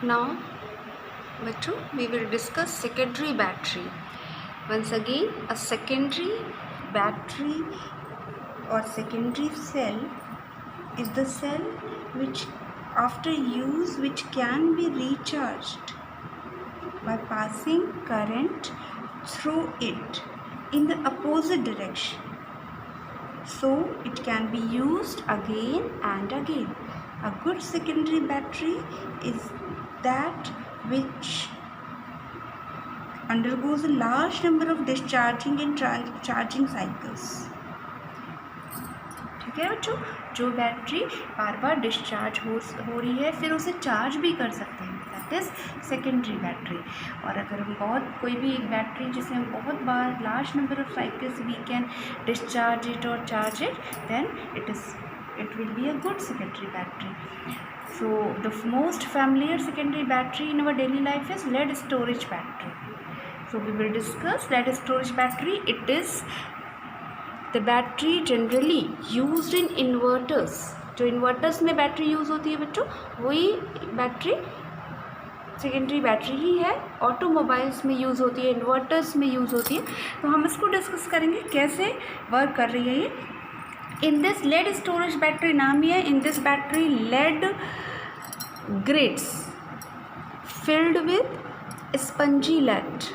Now, bachcho, we will discuss secondary battery. Once again, a secondary battery or secondary cell is the cell which after use which can be recharged by passing current through it in the opposite direction. So it can be used again and again. A good secondary battery is that which undergoes a large number of discharging and charging cycles. ठीक है बच्चों, जो battery बार बार discharge हो रही है फिर उसे charge भी कर सकते हैं, दैट इज सेकेंडरी बैटरी. और अगर हम कोई भी एक बैटरी जिसे हम बहुत बार large number of cycles we can discharge it और charge it, then it will be a good secondary battery. So the most familiar secondary battery in our daily life is lead storage battery. So we will discuss lead storage battery. It is the battery generally used in inverters. जो inverters में battery use होती है बच्चों, वही battery secondary battery ही है. Automobiles में use होती है, इन्वर्टर्स में यूज़ होती है. तो हम इसको डिस्कस करेंगे कैसे वर्क कर रही है ये. In this lead storage battery, नाम ही है. In this battery, lead grids filled with spongy lead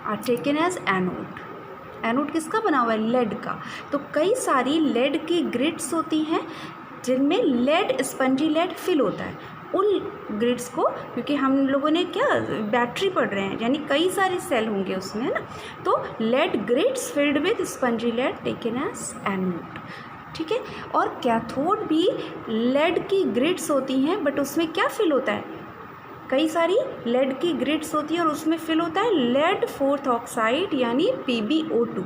are taken as anode. Anode किसका बना हुआ है? लेड का. तो कई सारी लेड की ग्रिड्स होती हैं जिनमें लेड स्पंजी लेड फिल होता है. उन ग्रिड्स को, क्योंकि हम लोगों ने क्या बैटरी पढ़ रहे हैं यानी कई सारे सेल होंगे उसमें, है ना. तो lead grids filled with spongy lead taken as anode. ठीक है. और कैथोड भी लेड की ग्रिड्स होती हैं, बट उसमें क्या फिल होता है? कई सारी लेड की ग्रिड्स होती है और उसमें फिल होता है लेड फोर्थ ऑक्साइड यानी PbO2.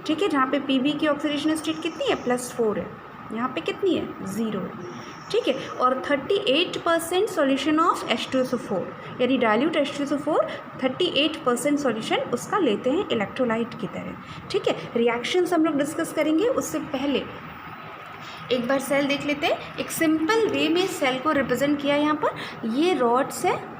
ठीक है. जहाँ पे Pb की ऑक्सीडेशन स्टेट कितनी है? +4 है. यहाँ पे कितनी है? 0 है. ठीक है. और 38% सॉल्यूशन ऑफ H2SO4 यानी डाइल्यूट H2SO4 38% सॉल्यूशन उसका लेते हैं इलेक्ट्रोलाइट की तरह. ठीक है. रिएक्शंस हम लोग डिस्कस करेंगे. उससे पहले एक बार सेल देख लेते हैं. एक सिंपल वे में सेल को रिप्रेजेंट किया यहाँ पर. ये रॉड्स है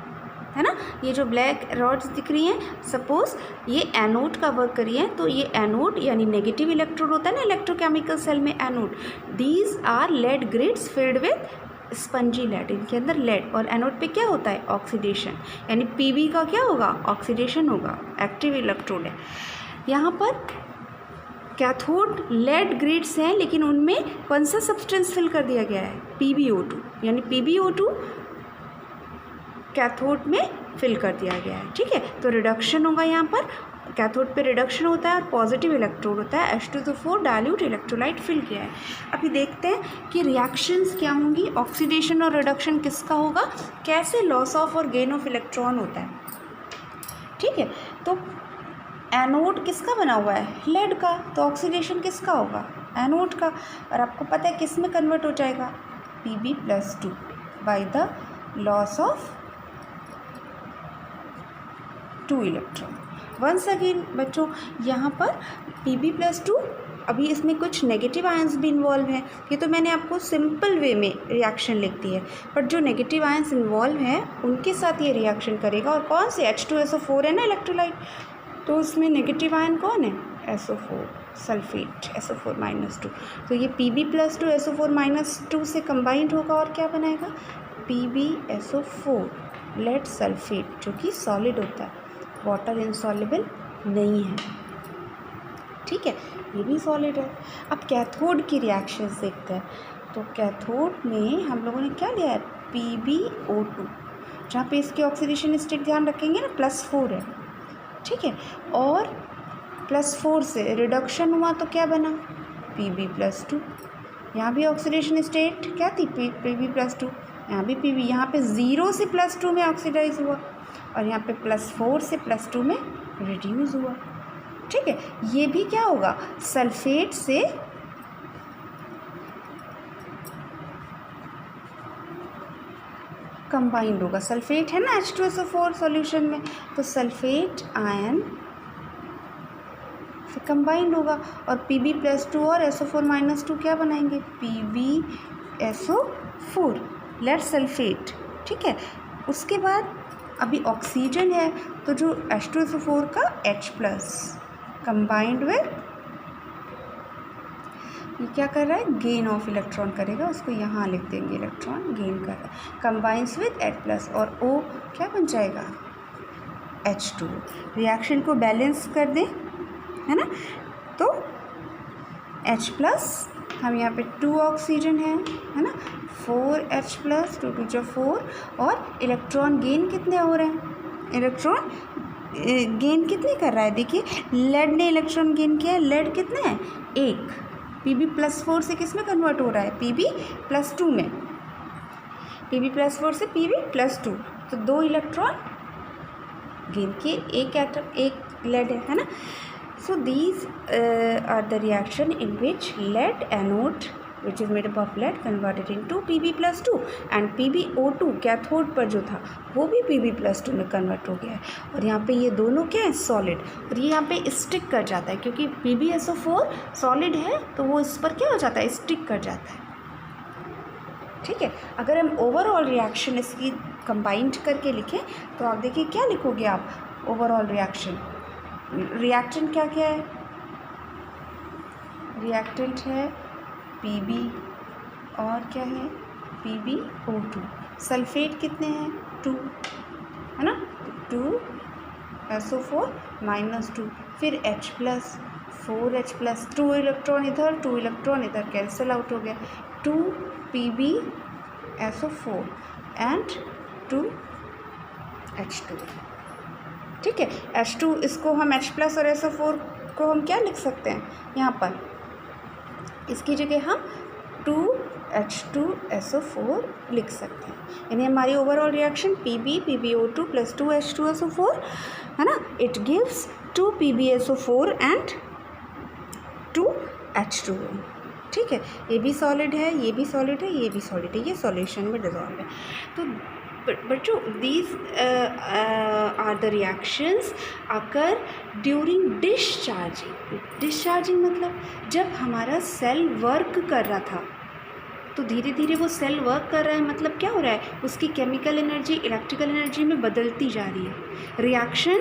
ना. ये जो ब्लैक रॉड्स दिख रही हैं, सपोज ये एनोड का वर्क करी है, तो ये एनोड यानी नेगेटिव इलेक्ट्रोड होता है ना इलेक्ट्रोकेमिकल सेल में, anode. These are lead grids filled with spongy lead. इनके अंदर लेड, और एनोड पे क्या होता है? ऑक्सीडेशन. यानी Pb का क्या होगा? ऑक्सीडेशन होगा. एक्टिव इलेक्ट्रोड है. यहाँ पर कैथोड लेड ग्रिड्स हैं, लेकिन उनमें कौन सा सब्सटेंस फिल कर दिया गया है? PbO2. यानी PbO2 कैथोड में फिल कर दिया गया है. ठीक है. तो रिडक्शन होगा यहाँ पर. कैथोड पे रिडक्शन होता है और पॉजिटिव इलेक्ट्रोड होता है. H2SO4 डाइल्यूट इलेक्ट्रोलाइट फिल किया है. अभी देखते हैं कि रिएक्शंस क्या होंगी. ऑक्सीडेशन और रिडक्शन किसका होगा? कैसे लॉस ऑफ और गेन ऑफ इलेक्ट्रॉन होता है. ठीक है. तो एनोड किसका बना हुआ है? लेड का. तो ऑक्सीडेशन किसका होगा? एनोड का. और आपको पता है किस में कन्वर्ट हो जाएगा? Pb+2 by the loss of 2 electron. Once again बच्चों, यहाँ पर Pb+2, अभी इसमें कुछ नेगेटिव आयंस भी इन्वॉल्व हैं. ये तो मैंने आपको सिंपल वे में रिएक्शन लिख दी है, बट जो नेगेटिव आयंस इन्वॉल्व हैं उनके साथ ये रिएक्शन करेगा. और कौन से? H2SO4 है ना इलेक्ट्रोलाइट, तो उसमें नेगेटिव आयन कौन है? SO4 sulphate, SO4-2. तो ये Pb+2 SO4-2 से कंबाइंड होगा और क्या बनाएगा? PbSO4 लेड सल्फेट, जो कि सॉलिड होता है, वाटर इनसॉल्युबल नहीं है. ठीक है. ये भी सॉलिड है. अब कैथोड की रिएक्शंस देखते हैं. तो कैथोड में हम लोगों ने क्या लिया है? PbO2, जहाँ पे इसकी ऑक्सीडेशन स्टेट ध्यान रखेंगे ना +4 है. ठीक है. और +4 से रिडक्शन हुआ तो क्या बना? Pb+2. यहाँ भी ऑक्सीडेशन स्टेट क्या थी? Pb+2. यहाँ भी Pb. यहाँ पे 0 से +2 में ऑक्सीडाइज हुआ और यहाँ पे +4 से +2 में रिड्यूस हुआ. ठीक है. ये भी क्या होगा? सल्फेट से कंबाइंड होगा. सल्फेट है ना H2SO4 सॉल्यूशन में, तो सल्फेट आयन से कंबाइंड होगा. और Pb+2 और SO4-2 क्या बनाएंगे? PbSO4 lead sulphate. ठीक है। उसके बाद अभी ऑक्सीजन है, तो जो H2SO4 का H प्लस कंबाइंड विद, ये क्या कर रहा है, गेन ऑफ इलेक्ट्रॉन करेगा, उसको यहाँ लिख देंगे, इलेक्ट्रॉन गेन कर रहा है, कंबाइंस विद H प्लस, और O क्या बन जाएगा, H2। रिएक्शन को बैलेंस कर दें, है ना, तो H प्लस, हम यहाँ पे 2 ऑक्सीजन है ना, 4H प्लस, 2 2 4, और इलेक्ट्रॉन गेन कितने हो रहे हैं, इलेक्ट्रॉन गेन कितने कर रहा है, देखिए लेड ने इलेक्ट्रॉन गेन किया है, लेड कितने हैं, 1, Pb+4 से किस में कन्वर्ट हो रहा है, Pb+2 में, Pb+4 से Pb+2, तो 2 इलेक्ट्रॉन गेन किए, एक एटम, एक लेड है ना। So these are the reaction in which lead anode which is made up of lead converted into Pb+2 and PbO2 cathode पर जो था वो भी Pb+2 में कन्वर्ट हो गया है, और यहाँ पे ये दोनों क्या है, सॉलिड, और ये यहाँ पे स्टिक कर जाता है, क्योंकि PbSO4 सॉलिड है तो वो इस पर क्या हो जाता है, स्टिक कर जाता है, ठीक है। अगर हम ओवरऑल रिएक्शन इसकी कंबाइंड करके लिखें तो आप देखिए क्या लिखोगे आप, ओवरऑल रिएक्शन, रिएक्टेंट क्या क्या है, रिएक्टेंट है Pb और क्या है, PbO2, सल्फेट कितने हैं, 2, है ना, 2SO4 -2, फिर H plus, 4H plus, 2 electron इधर, 2 इलेक्ट्रॉन इधर, कैंसिल आउट हो गया, 2 PbSO4 एंड 2 H2, ठीक है। H2 इसको हम H प्लस और SO4 को हम क्या लिख सकते हैं, यहाँ पर इसकी जगह हम 2H2SO4 लिख सकते हैं, यानी हमारी overall reaction PbO2 plus 2H2SO4, है ना, it gives 2 PbSO4 and 2 H2O, ठीक है। ये भी सॉलिड है, ये भी सॉलिड है, ये भी सॉलिड है, ये सॉल्यूशन में डिजॉल्व है। तो बच्चों these are the reactions occur during discharging. Discharging मतलब जब हमारा सेल वर्क कर रहा था, तो धीरे धीरे वो सेल वर्क कर रहा है, मतलब क्या हो रहा है, उसकी केमिकल एनर्जी इलेक्ट्रिकल एनर्जी में बदलती जा रही है, रिएक्शन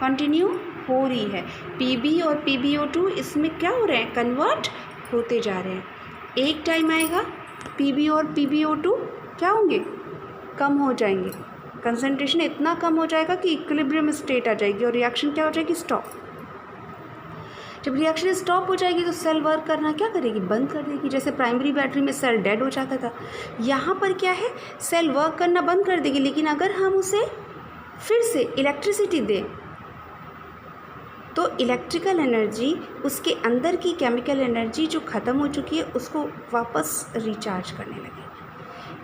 कंटिन्यू हो रही है, Pb और PbO2 इसमें क्या हो रहे हैं, कन्वर्ट होते जा रहे हैं। एक टाइम आएगा Pb और PbO2 क्या होंगे, कम हो जाएंगे, कंसंट्रेशन इतना कम हो जाएगा कि इक्विलिब्रियम स्टेट आ जाएगी, और रिएक्शन क्या हो जाएगी, स्टॉप। जब रिएक्शन स्टॉप हो जाएगी तो सेल वर्क करना क्या करेगी, बंद कर देगी, जैसे प्राइमरी बैटरी में सेल डेड हो जाता था, यहाँ पर क्या है, सेल वर्क करना बंद कर देगी, लेकिन अगर हम उसे फिर से इलेक्ट्रिसिटी दें तो इलेक्ट्रिकल एनर्जी, उसके अंदर की केमिकल एनर्जी जो ख़त्म हो चुकी है उसको वापस रिचार्ज करने लगेगी।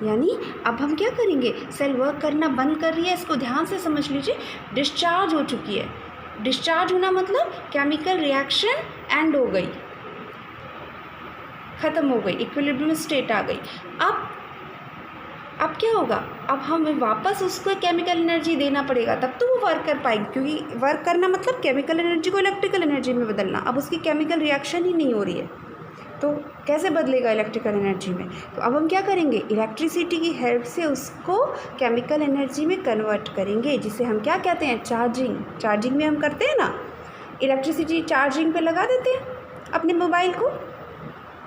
यानी अब हम क्या करेंगे, सेल वर्क करना बंद कर रही है, इसको ध्यान से समझ लीजिए, डिस्चार्ज हो चुकी है। डिस्चार्ज होना मतलब केमिकल रिएक्शन एंड हो गई, ख़त्म हो गई, इक्विलिब्रियम स्टेट आ गई। अब क्या होगा, अब हमें वापस उसको केमिकल एनर्जी देना पड़ेगा, तब तो वो वर्क कर पाएगी, क्योंकि वर्क करना मतलब केमिकल एनर्जी को इलेक्ट्रिकल एनर्जी में बदलना। अब उसकी केमिकल रिएक्शन ही नहीं हो रही है, तो कैसे बदलेगा इलेक्ट्रिकल एनर्जी में, तो अब हम क्या करेंगे, इलेक्ट्रिसिटी की हेल्प से उसको केमिकल एनर्जी में कन्वर्ट करेंगे, जिसे हम क्या कहते हैं, चार्जिंग। चार्जिंग में हम करते हैं ना, इलेक्ट्रिसिटी चार्जिंग पे लगा देते हैं, अपने मोबाइल को,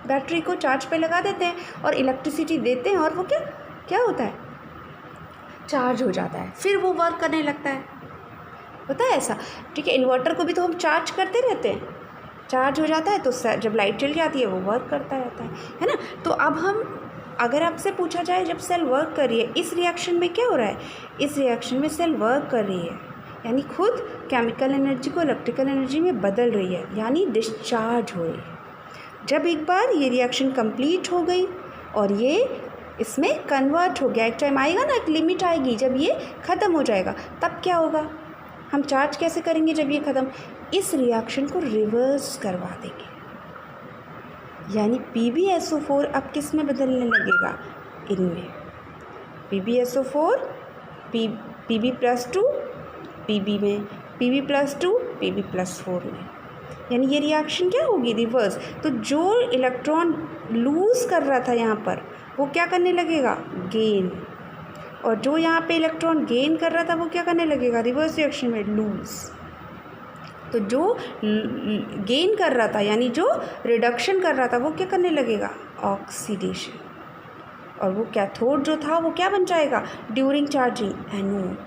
बैटरी को चार्ज पे लगा देते हैं और इलेक्ट्रिसिटी देते हैं, और वो क्या होता है, चार्ज हो जाता है, फिर वो वर्क करने लगता है, होता है ऐसा, ठीक है। इन्वर्टर को भी तो हम चार्ज करते रहते हैं, चार्ज हो जाता है तो जब लाइट चल जाती है वो वर्क करता रहता है ना। तो अब हम, अगर आपसे पूछा जाए जब सेल वर्क कर रही है, इस रिएक्शन में क्या हो रहा है, इस रिएक्शन में सेल वर्क कर रही है, यानी खुद केमिकल एनर्जी को इलेक्ट्रिकल एनर्जी में बदल रही है, यानी डिस्चार्ज हो रही है। जब एक बार ये रिएक्शन कंप्लीट हो गई और ये इसमें कन्वर्ट हो गया, एक टाइम आएगा ना, एक लिमिट आएगी जब ये ख़त्म हो जाएगा, तब क्या होगा, हम चार्ज कैसे करेंगे जब ये ख़त्म, इस रिएक्शन को रिवर्स करवा देंगे, यानी PbSO4 अब किस में बदलने लगेगा, इनमें, PbSO4 Pb+2 Pb में, Pb+2 Pb+4 में, यानी ये रिएक्शन क्या होगी, रिवर्स। तो जो इलेक्ट्रॉन लूज़ कर रहा था यहाँ पर, वो क्या करने लगेगा, गेन, और जो यहाँ पे इलेक्ट्रॉन गेन कर रहा था वो क्या करने लगेगा, रिवर्स रिएक्शन में लूज। तो जो गेन कर रहा था यानी जो रिडक्शन कर रहा था वो क्या करने लगेगा, ऑक्सीडेशन। और वो कैथोड जो था वो क्या बन जाएगा, ड्यूरिंग चार्जिंग एनोड।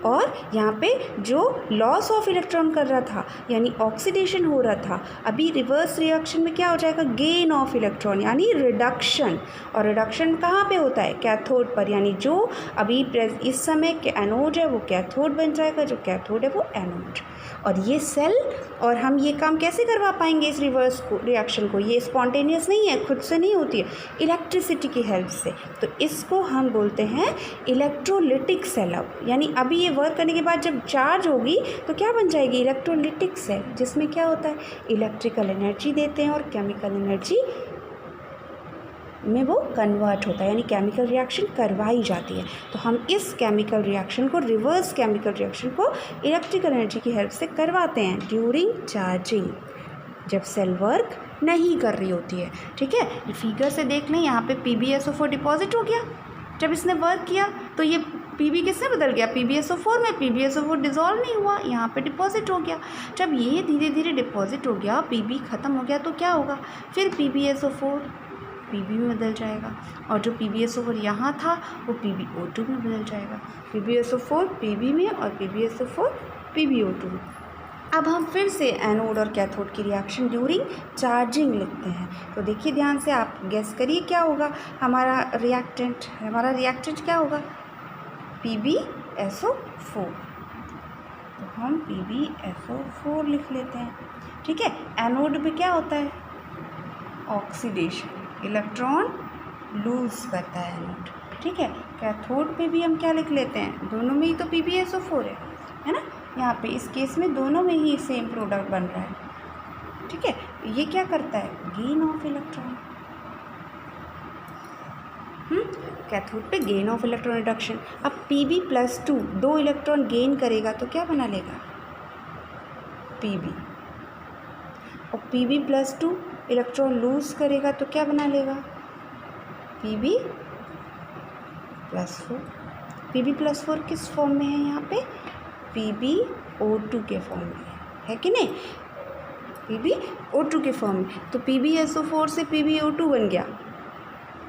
और यहाँ पे जो लॉस ऑफ इलेक्ट्रॉन कर रहा था यानी ऑक्सीडेशन हो रहा था, अभी रिवर्स रिएक्शन में क्या हो जाएगा, गेन ऑफ इलेक्ट्रॉन यानी रिडक्शन। और रिडक्शन कहाँ पे होता है, कैथोड पर, यानी जो अभी इस समय एनोड है वो कैथोड बन जाएगा, जो कैथोड है वो एनोड। और ये सेल, और हम ये काम कैसे करवा पाएंगे इस रिवर्स को रिएक्शन को, ये स्पॉन्टेनियस नहीं है, खुद से नहीं होती है, इलेक्ट्रिसिटी की हेल्प से। तो इसको हम बोलते हैं इलेक्ट्रोलिटिक सेल। अब यानी अभी ये वर्क करने के बाद जब चार्ज होगी तो क्या बन जाएगी, इलेक्ट्रोलिटिक सेल, जिसमें क्या होता है, इलेक्ट्रिकल एनर्जी देते हैं और केमिकल एनर्जी में वो कन्वर्ट होता है, यानी केमिकल रिएक्शन करवाई जाती है। तो हम इस केमिकल रिएक्शन को, रिवर्स केमिकल रिएक्शन को इलेक्ट्रिकल एनर्जी की हेल्प से करवाते हैं ड्यूरिंग चार्जिंग, जब सेल वर्क नहीं कर रही होती है। ठीक है, फिगर से देख लें, यहाँ पे PbSO4 डिपॉजिट हो गया जब इसने वर्क किया, तो ये Pb किससे बदल गया, PbSO4 में। PbSO4 डिज़ोल्व नहीं हुआ, यहाँ पे डिपॉजिट हो गया। जब ये धीरे धीरे डिपॉजिट हो गया, Pb ख़त्म हो गया, तो क्या होगा, फिर PbSO4 Pb में बदल जाएगा, और जो PbSO4 यहाँ था वो PbO2 में बदल जाएगा। PbSO4 Pb में और PbSO4 PbO2 में। अब हम फिर से एनोड और कैथोड की रिएक्शन ड्यूरिंग चार्जिंग लिखते हैं। तो देखिए ध्यान से, आप गेस करिए क्या होगा हमारा रिएक्टेंट। हमारा रिएक्टेंट क्या होगा, PbSO4। तो हम PbSO4 लिख लेते हैं। ठीक है, एनोड में क्या होता है, ऑक्सीडेशन, इलेक्ट्रॉन लूज करता है एनोड। ठीक है, कैथोड पे भी हम क्या लिख लेते हैं, दोनों में ही तो PbSO4 है ना, यहाँ पे इस केस में दोनों में ही सेम प्रोडक्ट बन रहा है। ठीक है, ये क्या करता है, गेन ऑफ इलेक्ट्रॉन। कैथोड पे गेन ऑफ इलेक्ट्रॉन रिडक्शन। अब Pb+2 2 इलेक्ट्रॉन गेन करेगा तो क्या बना लेगा, Pb। और Pb+2 इलेक्ट्रॉन लूज करेगा तो क्या बना लेगा, Pb+4। Pb+4 किस फॉर्म में है, यहाँ पे PbO2 के फॉर्म में है कि नहीं, PbO2 के फॉर्म में। तो PbSO4 से PbO2 बन गया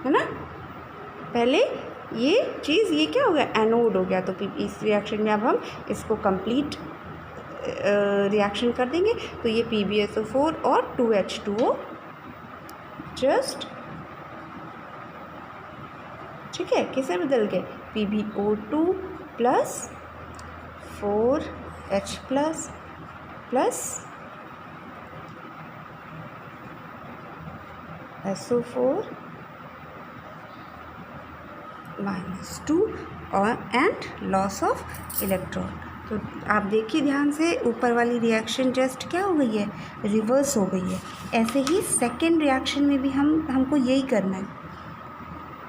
है ना। पहले ये चीज़, ये क्या हो गया, एनोड हो गया। तो इस रिएक्शन में अब हम इसको कंप्लीट रिएक्शन कर देंगे। तो ये PbSO4 और 2H2O जस्ट, ठीक है, किसे बदल गए, PbO2 plus 4H plus SO4 -2 और एंड लॉस ऑफ इलेक्ट्रॉन। तो आप देखिए ध्यान से, ऊपर वाली रिएक्शन जस्ट क्या हो गई है, रिवर्स हो गई है। ऐसे ही सेकेंड रिएक्शन में भी हमको यही करना है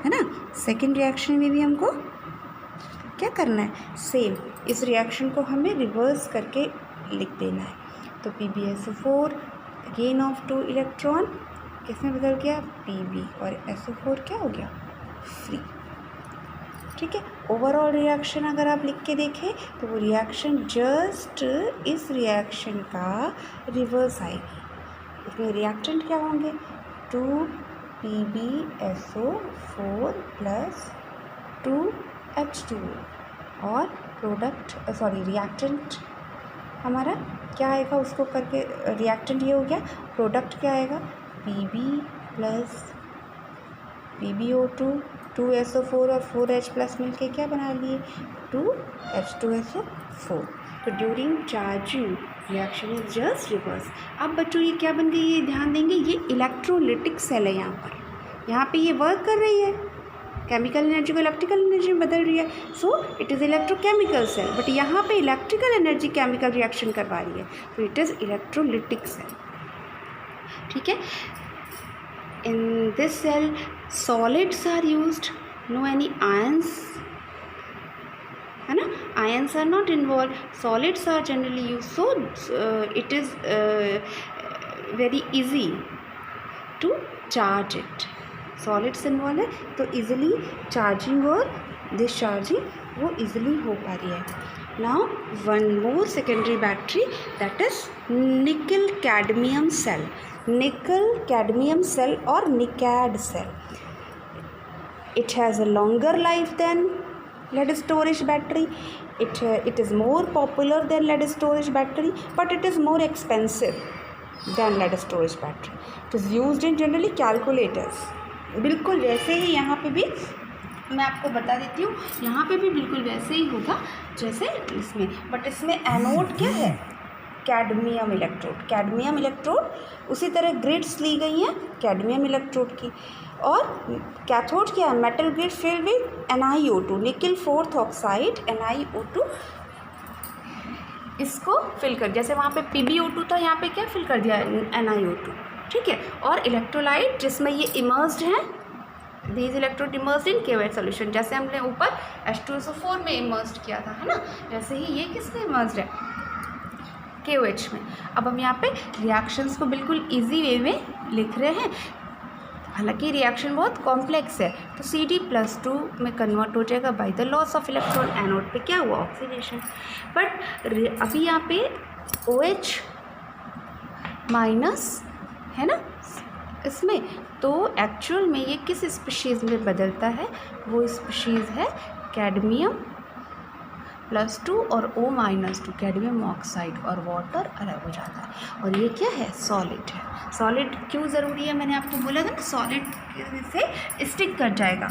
ना। सेकेंड रिएक्शन में भी हमको क्या करना है, सेम इस रिएक्शन को हमें रिवर्स करके लिख देना है। तो PbSO4 गेन ऑफ 2 इलेक्ट्रॉन किसमें बदल गया, Pb, और SO4 क्या हो गया, फ्री। ठीक है, ओवरऑल रिएक्शन अगर आप लिख के देखें तो वो रिएक्शन जस्ट इस रिएक्शन का रिवर्स आएगी। इसमें रिएक्टेंट क्या होंगे, 2 PbSO4 प्लस 2H2O, और प्रोडक्ट रिएक्टेंट हमारा क्या आएगा, उसको करके रिएक्टेंट ये हो गया, प्रोडक्ट क्या आएगा, Pb प्लस PbO2 2SO4 और 4H प्लस मिलके क्या बना लिए, 2H2SO4। तो during charging reaction is just reverse. अब बच्चों ये क्या बन गई, ये ध्यान देंगे, ये इलेक्ट्रोलिटिक सेल है। यहाँ पे ये वर्क कर रही है, केमिकल एनर्जी को इलेक्ट्रिकल एनर्जी में बदल रही है। So it is electrochemical cell, but यहाँ पे इलेक्ट्रिकल एनर्जी केमिकल रिएक्शन करवा रही है, तो इट इज़ इलेक्ट्रोलिटिक सेल। ठीक है, in this cell solids are used, no any ions, है ना, ions are not involved, solids are generally used, so it is very easy to charge it। solids involved है तो easily charging और discharging वो easily हो पा रही है. Now one more secondary battery, that is nickel cadmium cell. Nickel cadmium cell or NiCad cell. It has a longer life than lead storage battery. It is more popular than lead storage battery, but it is more expensive than lead storage battery. It is used in generally calculators. बिल्कुल वैसे ही यहाँ पे भी मैं आपको बता देती हूँ, यहाँ पे भी बिल्कुल वैसे ही होगा जैसे इसमें, बट इसमें एनोड क्या है, कैडमियम इलेक्ट्रोड. कैडमियम इलेक्ट्रोड उसी तरह ग्रिड्स ली गई हैं कैडमियम इलेक्ट्रोड की, और कैथोड क्या है, metal grid filled with NiO2, निकल 4th ऑक्साइड NiO2. इसको फिल कर, जैसे वहाँ पे PbO2 था, यहाँ पे क्या फिल कर दिया, NiO2. ठीक है, और इलेक्ट्रोलाइट जिसमें ये इमर्स्ड हैं, these electrode immersed in KOH solution, जैसे हमने ऊपर H2SO4 में इमर्स्ड किया था, है ना, वैसे ही ये किसमें इमर्स्ड है, KOH में. अब हम यहाँ पे रिएक्शंस को बिल्कुल इजी वे में लिख रहे हैं, हालांकि रिएक्शन बहुत कॉम्प्लेक्स है. तो Cd+2 में कन्वर्ट हो जाएगा bye the loss of electron. Anode पे क्या हुआ, ऑक्सीडेशन. बट अभी यहाँ पे OH माइनस है ना इसमें, तो एक्चुअल में ये किस स्पीशीज़ में बदलता है, वो स्पीशीज़ है Cd+2 और O-2, कैडमियम ऑक्साइड, और वाटर अलग हो जाता है. और ये क्या है, सॉलिड है. सॉलिड क्यों ज़रूरी है, मैंने आपको बोला था ना, सॉलिड से स्टिक कर जाएगा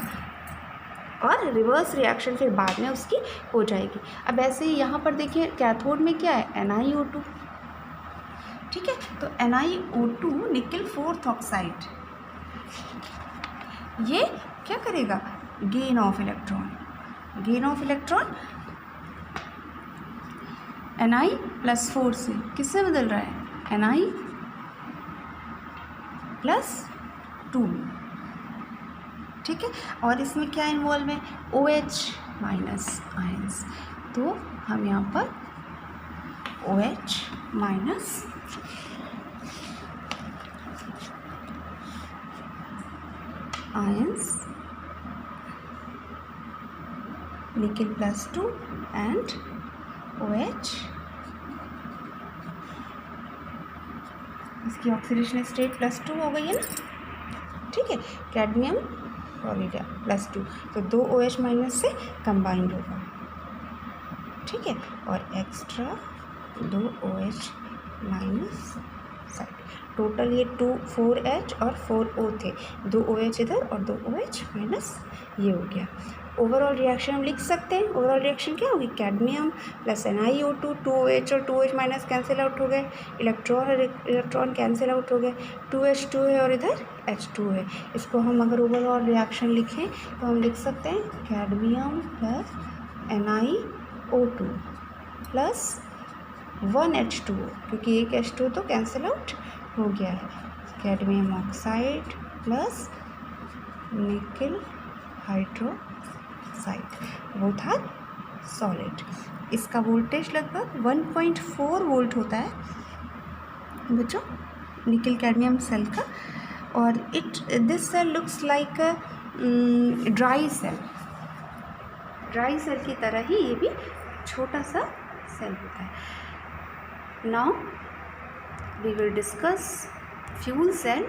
और रिवर्स रिएक्शन फिर बाद में उसकी हो जाएगी. अब ऐसे ही यहाँ पर देखिए कैथोड में क्या है, NiO2. ठीक है, तो NiO2 निकल 4th ऑक्साइड, ये क्या करेगा, gain of electron. Gain of electron Ni+4 से किससे बदल रहा है, Ni+2. ठीक है, और इसमें क्या इन्वॉल्व है, OH माइनस आयंस. तो हम यहाँ पर OH minus ions, nickel and OH. इसकी ऑक्सीडेशन स्टेट +2 हो गई है ना. ठीक है, कैडमियम सॉलिड +2, तो 2 OH माइनस से कंबाइंड होगा. ठीक है, और extra 2 OH minus side. Total ये 4H और 4O थे, 2 OH इधर और 2 OH माइनस ये हो गया. ओवरऑल रिएक्शन हम लिख सकते हैं. ओवरऑल रिएक्शन क्या होगी, कैडमियम प्लस NiO2, 2OH और 2OH माइनस कैंसिल आउट हो गए, इलेक्ट्रॉन और इलेक्ट्रॉन कैंसिल आउट हो गए, 2H2 है और इधर H2 है. इसको हम अगर ओवरऑल रिएक्शन लिखें तो हम लिख सकते हैं cadmium plus NiO2 plus 1H2O, क्योंकि एक H2 तो कैंसिल आउट हो गया है, कैडमियम ऑक्साइड प्लस निकल हाइड्रोक्साइड, वो था सॉलिड. इसका वोल्टेज लगभग 1.4 वोल्ट होता है बच्चों, निकल कैडमियम सेल का. और this cell looks like a dry cell. Dry cell की तरह ही ये भी छोटा सा सेल होता है. Now we will discuss fuel cell